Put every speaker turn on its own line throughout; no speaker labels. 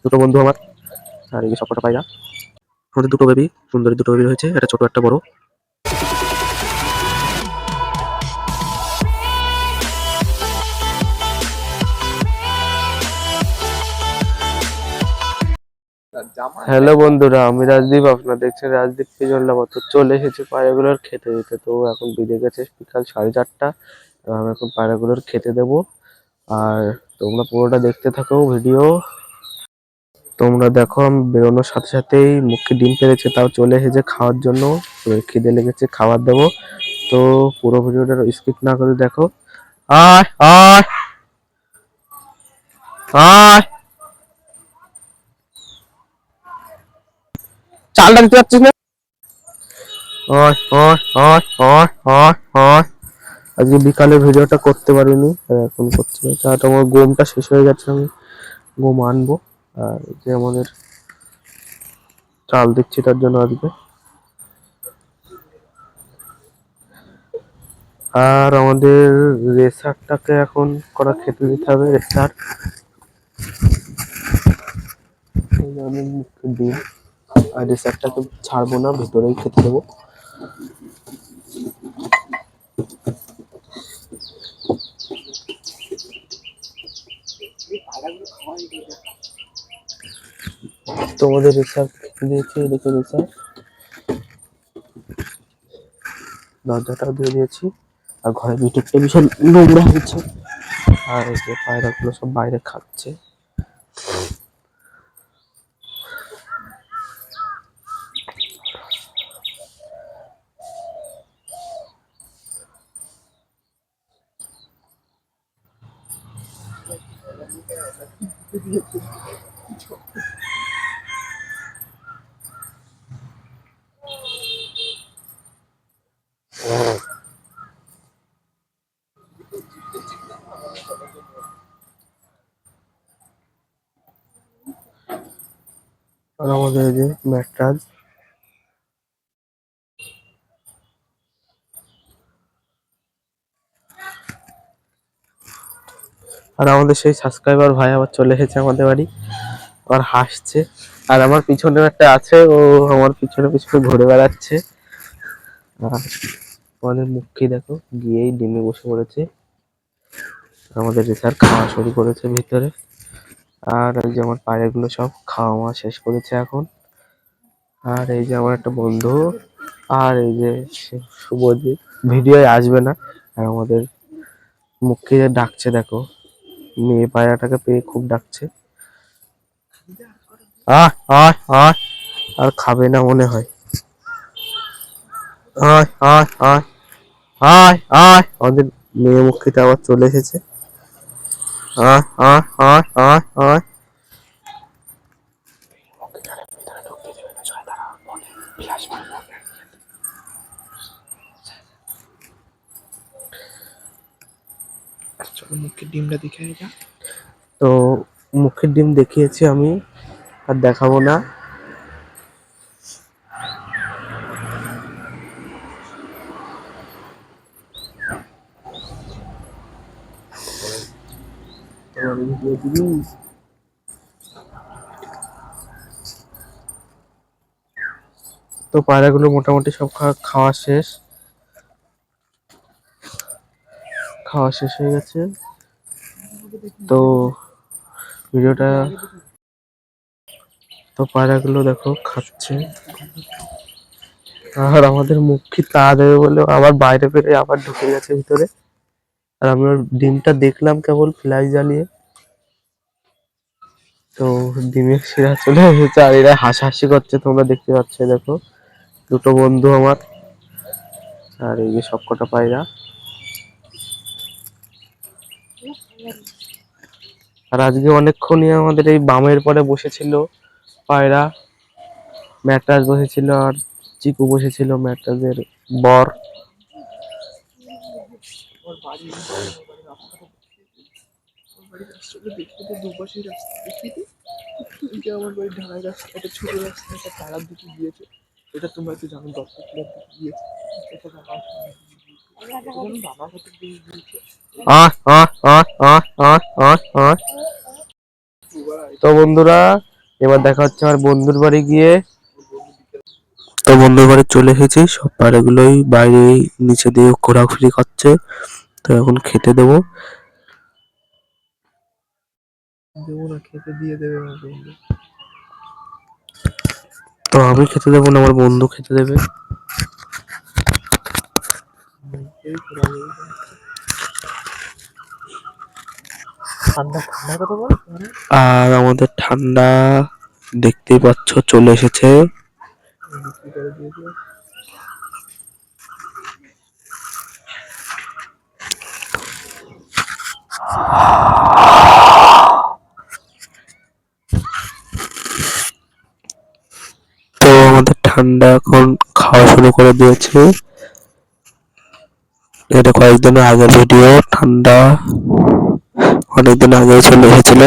দুটো বন্ধু আমার, আর এই সবকটা পায়রা। আমাদের দুটো বেবি, সুন্দরী দুটো বেবি হয়েছে, একটা ছোট একটা বড়। হ্যালো বন্ধুরা, আমি রাজদীপ, আপনারা দেখছেন রাজদীপ পিজনলাম। তো চলে এসেছে পায়রাগুলোর খেতে দিতে। তো এখন বেজে গেছে বিকাল 4:30। আমি এখন পায়রাগুলোর খেতে দেবো, আর তোমরা পুরোটা দেখতে থাকো ভিডিও। তোমরা দেখো, আমি বেরোনোর সাথে সাথেই মুখে ডিম পেরেছে, তাও চলে এসেছে খাওয়ার জন্য। খিদে লেগেছে, খাবার দেবো। তো পুরো ভিডিওটা স্কিপ না করে দেখো। আয় আয় আয়, চালটা দিতে পারছিস না? আয় আয় আয় আয় আয় আয়। আজকে বিকালে ভিডিওটা করতে পারিনি, এখন করছি। তাহলে আমার গমটা শেষ হয়ে গেছে, আমি গম আনবো। আর যে আমাদের চাল দিচ্ছি তার জন্য আজকে। আর আমাদের রেসারটাকে এখন করা খেতে দিতে হবে। রেসার ডিম, আর রেসারটাকে ছাড়বো না, ভেতরেই খেতে দেবো। তোমাদের রেসার খেতে দিয়েছি, এদিকে রেসার দরজাটাও দিয়ে দিয়েছি। আর ঘরের ভিতরটা ভীষণ নোংরা হয়েছে, আর এই যে পায়রাগুলো সব বাইরে খাচ্ছে। আর আমাদের এই যে ম্যাট্রাস, আর আমাদের সেই সাবস্ক্রাইবার ভাই আবার চলে এসেছে আমাদের বাড়ি, আবার হাসছে। আর আমার পিছনে একটা আছে, ও আমার পিছনে পিছনে ঘুরে বেড়াচ্ছে। আর আমাদের মুখী দেখো, গিয়েই ডিমে বসে পড়েছে। আমাদের রেসার খাওয়া শুরু করেছে ভিতরে। আর এই যে আমার পায়রাগুলো সব খাওয়া মাওয়া শেষ করেছে এখন। আর এই যে আমার একটা বন্ধু, আর এই যে শুভজিৎ ভিডিও আসবে না। আর আমাদের মুখী ডাকছে দেখো, মেয়ে পায়রাটাকে পেয়ে খুব ডাকছে। আহ আয় আয়, আর খাবে না মনে হয়। আয় আয় আয় আয় আয়, আমাদের মেয়ে মুখীটা আবার চলে এসেছে। আয় আয় আয় আয় আয়। চলো মুখের ডিমটা দেখে যা। তো মুখের ডিম দেখিয়েছি আমি, আর দেখাবো না। তো পায়রাগুলো মোটামুটি সব খাওয়া শেষ, খাওয়া শেষ হয়ে গেছে। তো ভিডিওটা, তো পায়রাগুলো দেখো খাচ্ছে। আর আমাদের মুখী তা দেবে বলে আবার বাইরে বেরিয়ে আবার ঢুকে গেছে ভিতরে। আর আমি ওর ডিমটা দেখলাম কেবল ফ্ল্যাশ জ্বালিয়ে। তো ডিমের শিরা চলে এসেছে, আর এরা হাসাহাসি করছে, তোমরা দেখতে পাচ্ছ। দেখো দুটো বন্ধু আমার, আর এই যে সবকটা পায়রা। আর আজকে অনেকক্ষণই আমাদের এই বামের পরে বসেছিল পায়রা। ম্যাট্রাস বসেছিল, আর চিকু বসেছিল ম্যাট্রাসের বর। আমার বাড়ির ঢালাই রাস্তা, একটা ছোট রাস্তা, একটা তারার দিকে গিয়েছে। এটা তোমরা একটু জানো, 10 কিলোর দিকে গিয়েছে। এটা বাবা হতে গিয়েছে। তো বন্ধুরা, এবার দেখা হচ্ছে আমার বন্ধুর বাড়ি গিয়ে। তো বন্ধুর বাড়ি চলে এসেছি, সব পাড়াগুলোই বাইরে নিচে দিয়ে ঘোরাঘুরি করছে। তো এখন খেতে দেবো। দেবো না, খেতে দিয়ে দেবে আমার বন্ধু। তো আমি খেতে দেবো না, আমার বন্ধু খেতে দেবে। আর আমাদের ঠান্ডা দেখতেই পাচ্ছ চলে এসেছে। তো আমাদের ঠান্ডা এখন খাওয়া শুরু করে দিয়েছে। এটা কয়েকদিন আগের ভিডিও, ঠান্ডা অনেকদিন আগে চলে এসেছিল।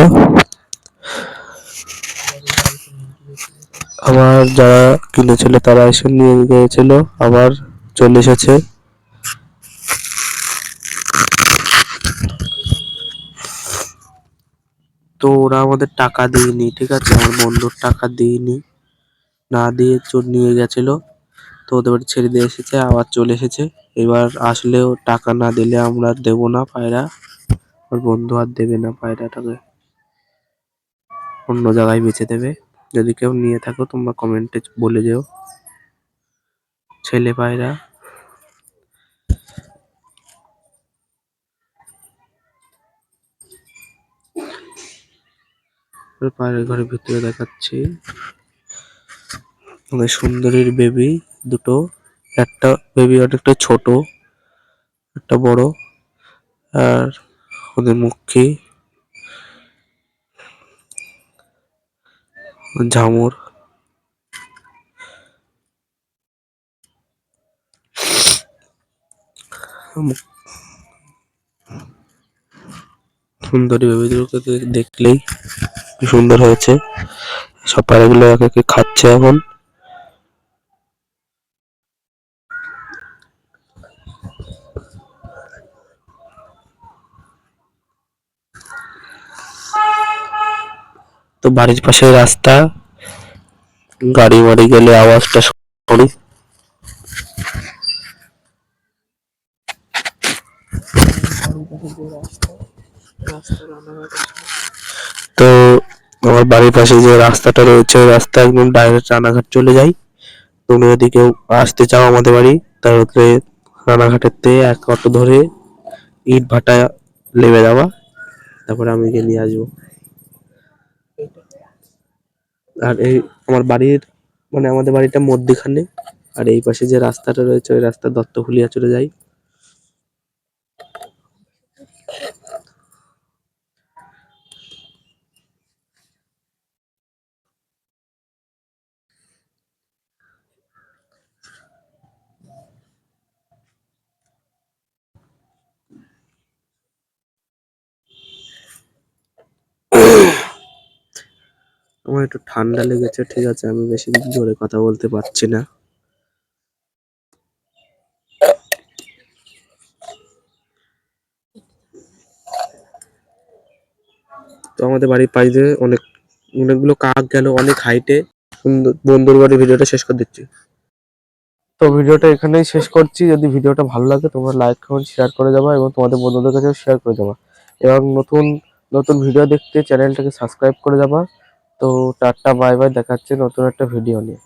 আবার যারা কিনেছিল তারা এসে নিয়ে গিয়েছিল, আবার চলে এসেছে। তো ওরা আমাদের টাকা দিইনি, ঠিক আছে, আমার বন্ধুর টাকা দিইনি, না দিয়ে চোর নিয়ে গেছিল। তো ওদের বাড়ি ছেড়ে দিয়ে এসেছে, আবার চলে এসেছে। এবার আসলেও টাকা না দিলে আমরা দেবো না পায়রা। ওর বন্ধু আর দেবে না পায়রাটাকে, অন্য জায়গায় বেচে দেবে। যদি কেউ নিয়ে থাকো তোমরা কমেন্টে বলে যেও। ছেলে পায়রা। পায়রা ঘরের ভিতরে দেখাচ্ছি, আমাদের সুন্দরীর বেবি দুটো। একটা বেবি অনেকটা ছোট, একটা বড়। আর ওদের মুখী ঝামুর। সুন্দরী বেবি দুটোকে দেখলেই কি সুন্দর হয়েছে। সব পায়রাগুলো এক একে খাচ্ছে এখন। তো বাড়ির পাশে রাস্তা, গাড়ি মাড়ি গেলে আওয়াজটা শুনি। তো আমার বাড়ির পাশে যে রাস্তাটা রয়েছে, ওই রাস্তা একদম ডাইরেক্ট রানাঘাট চলে যায়। তুমি যদি কেউ আসতে চাও আমাদের বাড়ি, তাহলে রানাঘাটের থেকে এক অটো ধরে ইট ভাটা নেমে যাওয়া, তারপরে আমি গিয়ে নিয়ে আসবো। আর এই আমার বাড়ির মানে আমাদের বাড়িটা মধ্যিখানে, আর এই পাশে যে রাস্তাটা রয়েছে ওই রাস্তা দত্তফুলিয়া চলে যায়। আমার একটু ঠান্ডা লেগেছে, ঠিক আছে, আমি বেশি জোরে কথা বলতে পারছি না। তো আমাদের বাড়ির পাশ দিয়ে অনেকগুলো কাক গেল অনেক হাইটে। বন্ধুর বাড়ির ভিডিওটা শেষ করে দিচ্ছি। তো ভিডিওটা এখানেই শেষ করছি। যদি ভিডিওটা ভালো লাগে তোমরা লাইক কমেন্ট শেয়ার করে যাবা এবং তোমাদের বন্ধুদের কাছেও শেয়ার করে যাবা, এবং নতুন নতুন ভিডিও দেখতে চ্যানেলটাকে সাবস্ক্রাইব করে যাবা। তো টাটা বাই বাই, দেখা হচ্ছে নতুন একটা ভিডিও নিয়ে।